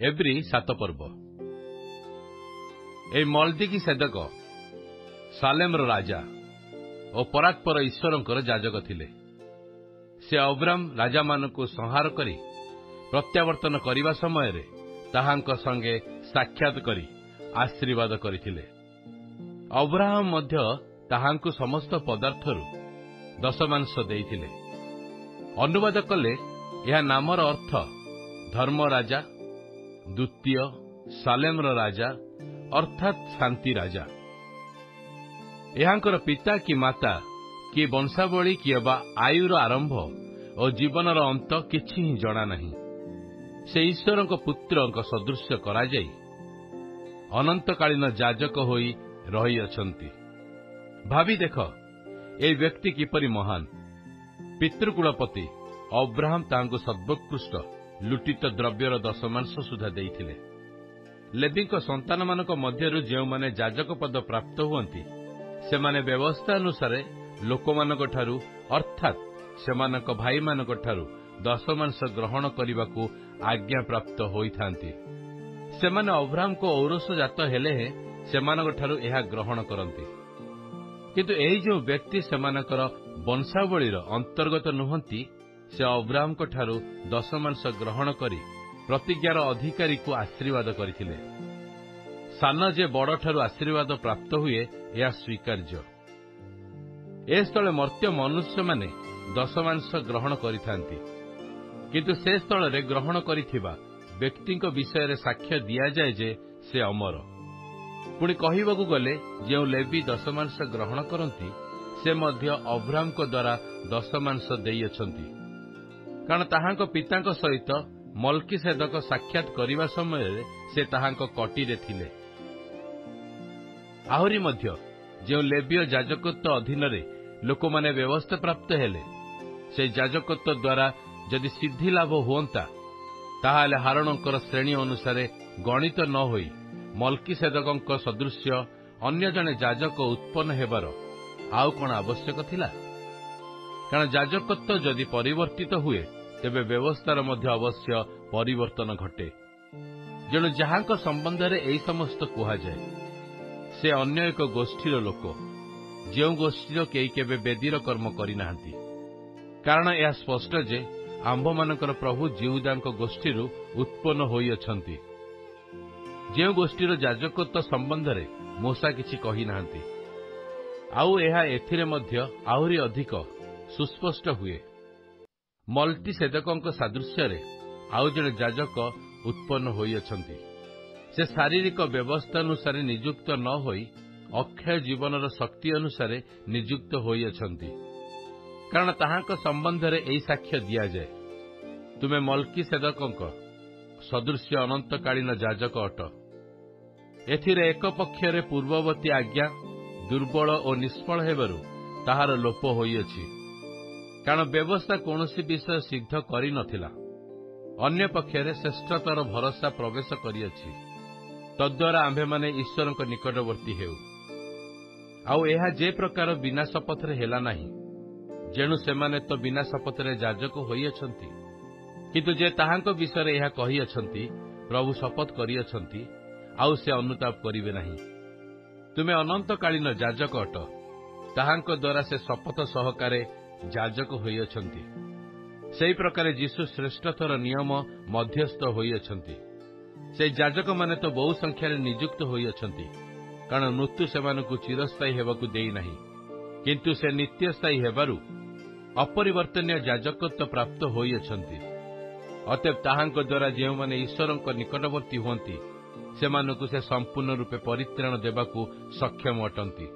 एब्री 7 पर्व ए मल्दिकी सेदक सालेमर राजा और परात्पर ईश्वरंकर जाजक थिले। से अब्राम राजा मानकु संहार करी प्रत्यावर्तन करिवा समय रे ताहांक संगे साक्षात करी आशीर्वाद करिथिले। अब्राहम मध्य ताहांकु समस्त पदार्थरु दशमांश देइथिले। अनुवाद कले यह नामर अर्थ धर्म राजा, द्वितीय सालेमर राजा अर्थात शांति राजा। यहांकर पिता कि माता कि वंशावली कि आयुर आरंभ और जीवनर अंत किछि ही जणा नहीं। से ईश्वरक पुत्रक सदृश करा जाई अनंतकालीन जाजक होई रही अछंती। भावी देख ए व्यक्ति किपरि महान। पितृकुलपति अब्राहम तांको सर्वोत्कृष्ट लुटित द्रव्यर दशमांश सुधा देइथिले। लेवीक संतान मानक मध्यरु जेउ माने जाजक पद प्राप्त हुअंती सेमाने व्यवस्था अनुसार लोकमानक ठारू अर्थात सेमानक भाई मानक ठारू दशमांश ग्रहण करिबाकू आज्ञा प्राप्त होइथांती। सेमाने अब्राहम को औरस जात हेले सेमानक ठारू एहा ग्रहण करंती। किंतु एही जो व्यक्ति सेमानकर वंशावलीर अंतर्गत नुहंती से अब्राहम को ठारू दशमांश ग्रहण करी प्रतिज्ञार अधिकारी को आशीर्वाद करथिले। सान जे बड़ ठारू आशीर्वाद प्राप्त हुए यह स्वीकार्य। ए स्थले मर्त्य मनुष्य माने दशमांश ग्रहण करिथांती। किंतु से स्थल रे ग्रहण करिथिबा व्यक्तिक विषय रे साक्ष्य दिया जाए जे से अमर। पुणी कहिबाकू गले जे लेवी दशमांश ग्रहण करंती से मध्य अब्राहम को द्वारा दशमांश देई अछंती। कारण ताहांक पितांक सहित मल्कीसेदक साक्षात करिवा समय से ताहांक कटीरे थिले। आहुरी मध्य जो लेवीय जाजकत्व अधीन रे लोकमाने व्यवस्था प्राप्त हेले से जाजकत्व द्वारा जदि सिद्धि लाभ हुअंता ताहाले हारणकर श्रेणी अनुसार गणित न होई मल्कीसेदकक सदृश अन्य जने जाजक उत्पन्न हेबार आउ कोन आवश्यक थिला। कारण जाजकत्व जदि परिवर्तित हुए तेबे व्यवस्थार मध्य अवश्य परिवर्तन घटे। जेणु जहांक संबंध रे एई समस्त कुहा जाए से अन्य एक गोष्ठीर लोक जो गोष्ठीर केई केबे बेदीर कर्म करि नाहंती। कारण यह स्पष्ट जे आंभ मानकर प्रभु जिहुदांक गोष्ठीरु उत्पन्न होई अछंती। जे गोष्ठीर जाजकत्व संबंध रे मूसा किछि कहि नाहंती। आउ एहा एथिरे मध्य आहुरी अधिक सुस्पष्ट हुए। मल्टीसेदकक सादृश्य रे आउ जणे जाजक उत्पन्न होई अछंती। से शारीरिक व्यवस्था अनुसार नियुक्त न होई अक्षय जीवनर शक्ति अनुसार नियुक्त होई अछंती। कारण ताहांक संबंध रे एई साक्ष्य दिया जाए तुमे मल्कीसेदकक सदृश अनंतकालीन जाजक अट। एथिरे एक पक्षरे पूर्ववर्ती आज्ञा दुर्बल और निष्फल हेबारु ताहार लोप होई अछि। कारण व्यवस्था कौनसी विषय सिद्ध करि नथिला। अन्य पक्षरे श्रेष्ठतर भरोसा प्रवेश करिअछि। तद्वारा आम्भे माने ईश्वरक निकटवर्ती हेउ। आउ एहा जे प्रकार बिना शपथरे हेला नाही। जेणु सेमाने तो बिना शपथरे जाजक होई अछंती। किंतु जे ताहांक विषय एहा कहि अछंती प्रभु शपथ करि अछंती आउ से अनुताप करिवे नाही। तुमे अनंतकालीन जाजक अट। ताहांक द्वारा से शपथ सहकारे जाजक होई अछंती। सेई प्रकार जीशु श्रेष्ठतर नियम मध्यस्थ होई अछंती। से जाजक माने तो बहु संख्या नियुक्त होई अछंती। कारण मृत्यु सेमानकु चिरस्थायी हेबाकू देई नाही। किंतु से नित्यस्थायी हेबारु अपरिवर्तनीय जाजकत्व प्राप्त होई अछंती। अतएव ताहांक द्वारा जेउ माने ईश्वरक निकटवर्ती हुअंती सेमानकु से संपूर्ण रूपे परित्राण देबाकू सक्षम अटंती।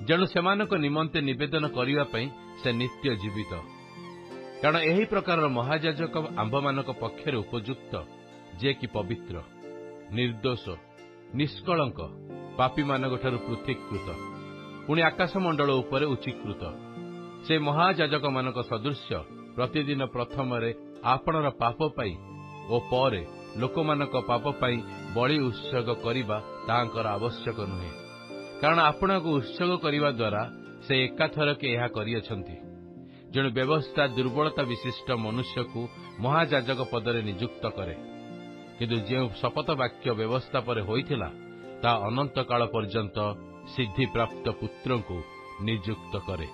जेणु सेमानक निमंते निवेदन करिवा पई से नित्य जीवित। कारण एही प्रकार महाजाजक आंभमानक पक्षरे उपयुक्त जे कि पवित्र निर्दोष निष्कलंक पापी मानक ठारू पृथक्कृत पुणी आकाशमंडल उपरे उच्चीकृत से महाजाजक मानक सदृश प्रतिदिन प्रथमरे आपणर पाप पाई ओ परे लोकमानक पाप पाई बलि उत्सर्ग करिबा तांकर आवश्यक नुहे। कारण आपणको उत्सर्ग करिबा द्वारा से एकाथरके एहा करिअछंती। जेणु व्यवस्था दुर्बलता विशिष्ट मनुष्य को महाजाजक पदरे नियुक्त करे। କିନ୍ତୁ ଯେଉଁ ଶପଥ ବାକ୍ୟ ବ୍ୟବସ୍ଥା ପରେ ହୋଇଥିଲା ତାହା ଅନନ୍ତକାଳ ପର୍ଯ୍ୟନ୍ତ ସିଦ୍ଧିପ୍ରାପ୍ତ ପୁତ୍ରଙ୍କୁ ନିଯୁକ୍ତ କରେ।